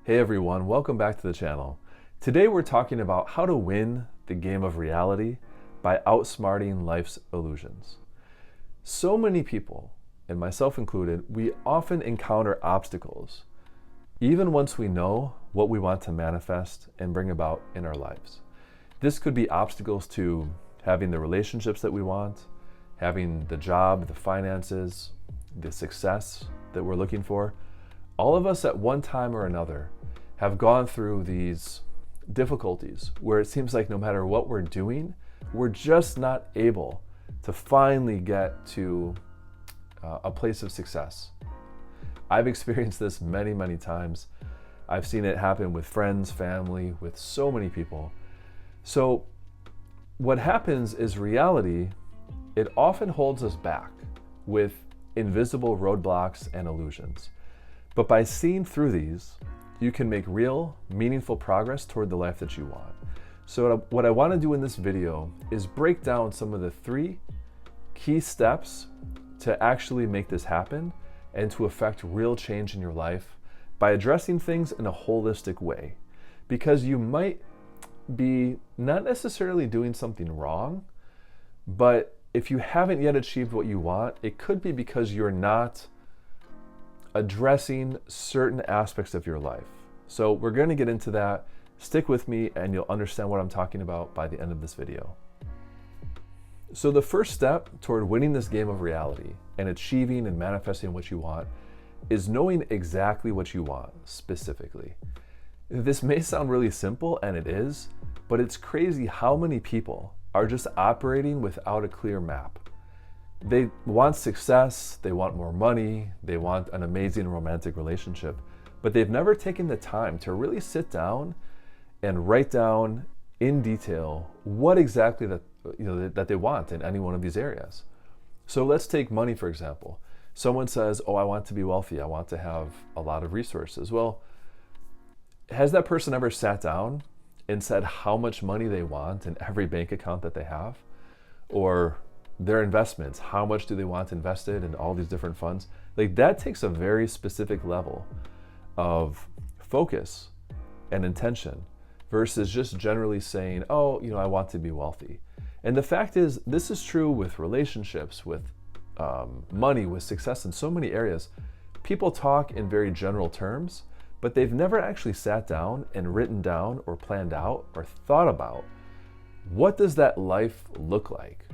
Hey everyone, welcome back to the channel. Today we're talking about how to win the game of reality by outsmarting life's illusions. So many people, and myself included, we often encounter obstacles, even once we know what we want to manifest and bring about in our lives. This could be obstacles to having the relationships that we want, having the job, the finances, the success that we're looking for. All of us at one time or another have gone through these difficulties where it seems like no matter what we're doing, we're just not able to finally get to a place of success. I've experienced this many, many times. I've seen it happen with friends, family, with so many people. So what happens is reality, it often holds us back with invisible roadblocks and illusions. But by seeing through these, you can make real, meaningful progress toward the life that you want. So what I want to do in this video is break down some of the 3 key steps to actually make this happen and to affect real change in your life by addressing things in a holistic way. Because you might be not necessarily doing something wrong, but if you haven't yet achieved what you want, it could be because you're not addressing certain aspects of your life. So we're going to get into that. Stick with me and you'll understand what I'm talking about by the end of this video. So the first step toward winning this game of reality and achieving and manifesting what you want is knowing exactly what you want specifically. This may sound really simple, and it is, but it's crazy how many people are just operating without a clear map. They want success, they want more money, they want an amazing romantic relationship, but they've never taken the time to really sit down and write down in detail what exactly that they want in any one of these areas. So let's take money, for example. Someone says, oh, I want to be wealthy, I want to have a lot of resources. Well, has that person ever sat down and said how much money they want in every bank account that they have? Or their investments, how much do they want invested in all these different funds? Like, that takes a very specific level of focus and intention versus just generally saying, oh, I want to be wealthy. And the fact is, this is true with relationships, with money, with success in so many areas. People talk in very general terms, but they've never actually sat down and written down or planned out or thought about what does that life look like?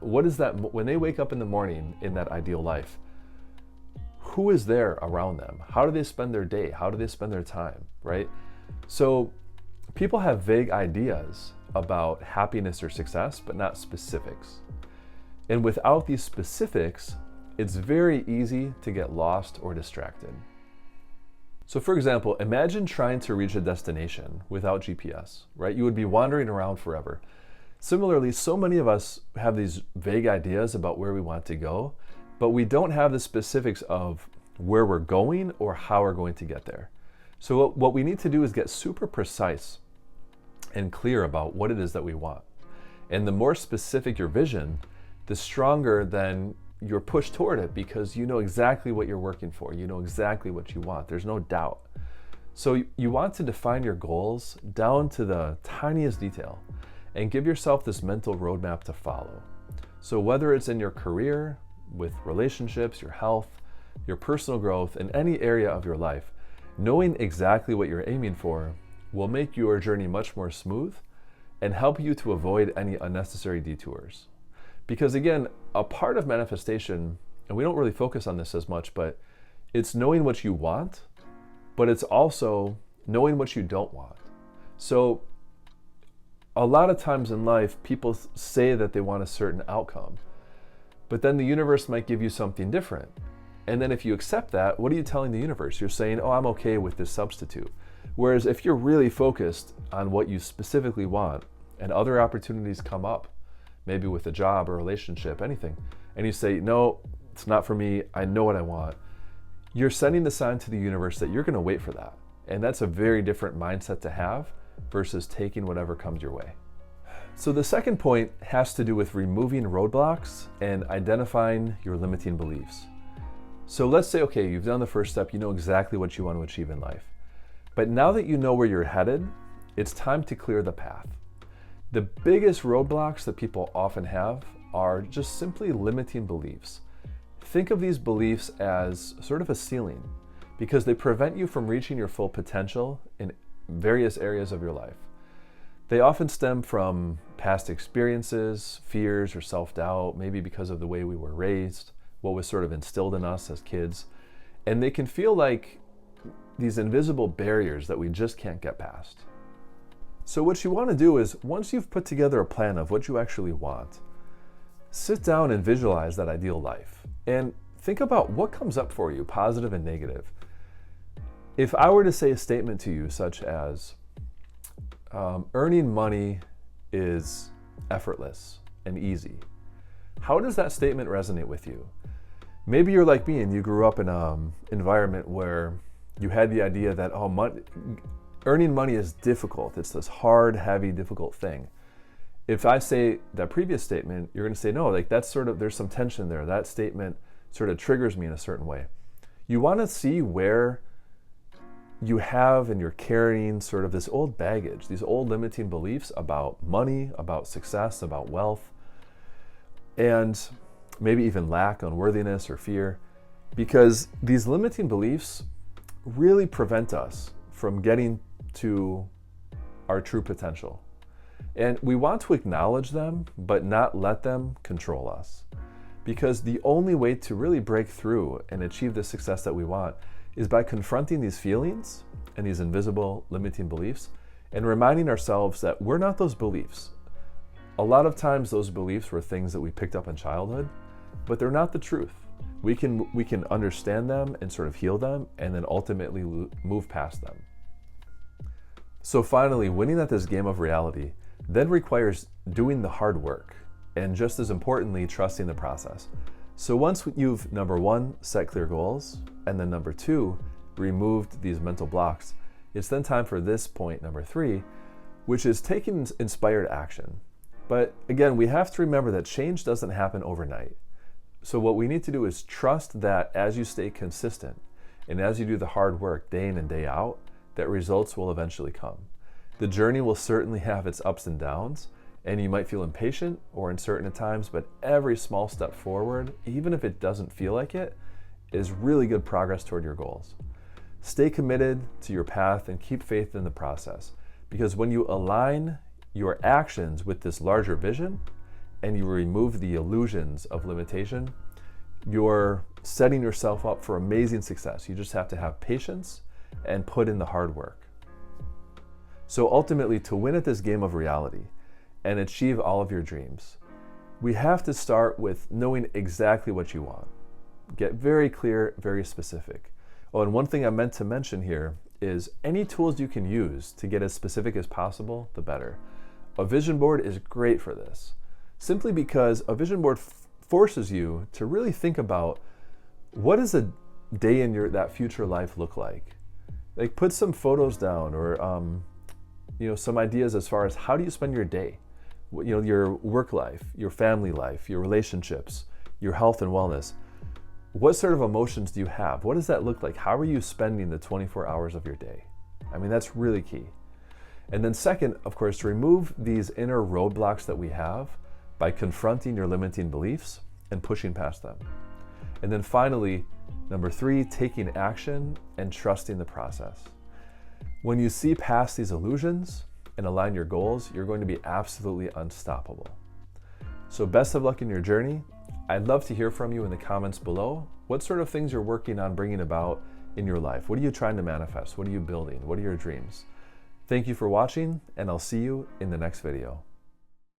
What is that when they wake up in the morning in that ideal life? Who is there around them? How do they spend their day? How do they spend their time, right? So people have vague ideas about happiness or success, but not specifics. And without these specifics, it's very easy to get lost or distracted. So for example, imagine trying to reach a destination without GPS, right? You would be wandering around forever. Similarly, so many of us have these vague ideas about where we want to go, but we don't have the specifics of where we're going or how we're going to get there. So what we need to do is get super precise and clear about what it is that we want. And the more specific your vision, the stronger then you're pushed toward it, because you know exactly what you're working for. You know exactly what you want. There's no doubt. So you want to define your goals down to the tiniest detail and give yourself this mental roadmap to follow. So whether it's in your career, with relationships, your health, your personal growth, in any area of your life, knowing exactly what you're aiming for will make your journey much more smooth and help you to avoid any unnecessary detours. Because again, a part of manifestation, and we don't really focus on this as much, but it's knowing what you want, but it's also knowing what you don't want. So a lot of times in life, people say that they want a certain outcome, but then the universe might give you something different. And then if you accept that, what are you telling the universe? You're saying, oh, I'm okay with this substitute. Whereas if you're really focused on what you specifically want and other opportunities come up, maybe with a job or relationship, anything, and you say, no, it's not for me, I know what I want, you're sending the sign to the universe that you're going to wait for that. And that's a very different mindset to have versus taking whatever comes your way. So the second point has to do with removing roadblocks and identifying your limiting beliefs. So let's say, okay, you've done the first step, you know exactly what you want to achieve in life. But now that you know where you're headed, it's time to clear the path. The biggest roadblocks that people often have are just simply limiting beliefs. Think of these beliefs as sort of a ceiling because they prevent you from reaching your full potential in various areas of your life. They often stem from past experiences, fears, or self-doubt, maybe because of the way we were raised, what was sort of instilled in us as kids. And they can feel like these invisible barriers that we just can't get past. So what you want to do is, once you've put together a plan of what you actually want, sit down and visualize that ideal life. And think about what comes up for you, positive and negative. If I were to say a statement to you such as, earning money is effortless and easy, how does that statement resonate with you? Maybe you're like me and you grew up in an environment where you had the idea that, earning money is difficult. It's this hard, heavy, difficult thing. If I say that previous statement, you're going to say, no, like that's sort of, there's some tension there. That statement sort of triggers me in a certain way. You want to see where you have and you're carrying sort of this old baggage, these old limiting beliefs about money, about success, about wealth, and maybe even lack, unworthiness, or fear, because these limiting beliefs really prevent us from getting to our true potential. And we want to acknowledge them, but not let them control us. Because the only way to really break through and achieve the success that we want is by confronting these feelings and these invisible limiting beliefs and reminding ourselves that we're not those beliefs. A lot of times those beliefs were things that we picked up in childhood, but they're not the truth. We can understand them and sort of heal them and then ultimately move past them. So finally, winning at this game of reality then requires doing the hard work and, just as importantly, trusting the process. So once you've, number one, set clear goals, and then number two, removed these mental blocks, it's then time for this point, number three, which is taking inspired action. But again, we have to remember that change doesn't happen overnight. So what we need to do is trust that as you stay consistent and as you do the hard work day in and day out, that results will eventually come. The journey will certainly have its ups and downs, and you might feel impatient or uncertain at times, but every small step forward, even if it doesn't feel like it, is really good progress toward your goals. Stay committed to your path and keep faith in the process, because when you align your actions with this larger vision and you remove the illusions of limitation, you're setting yourself up for amazing success. You just have to have patience and put in the hard work. So ultimately, to win at this game of reality and achieve all of your dreams, we have to start with knowing exactly what you want. Get very clear, very specific. Oh, and one thing I meant to mention here is any tools you can use to get as specific as possible, the better. A vision board is great for this, simply because a vision board forces you to really think about, what does a day in that future life look like? Like, put some photos down, or some ideas as far as how do you spend your day, your work life, your family life, your relationships, your health and wellness. What sort of emotions do you have? What does that look like? How are you spending the 24 hours of your day? I mean, that's really key. And then second, of course, to remove these inner roadblocks that we have by confronting your limiting beliefs and pushing past them. And then finally, number three, taking action and trusting the process. When you see past these illusions and align your goals, you're going to be absolutely unstoppable. So best of luck in your journey. I'd love to hear from you in the comments below. What sort of things you're working on bringing about in your life? What are you trying to manifest? What are you building? What are your dreams? Thank you for watching, and I'll see you in the next video.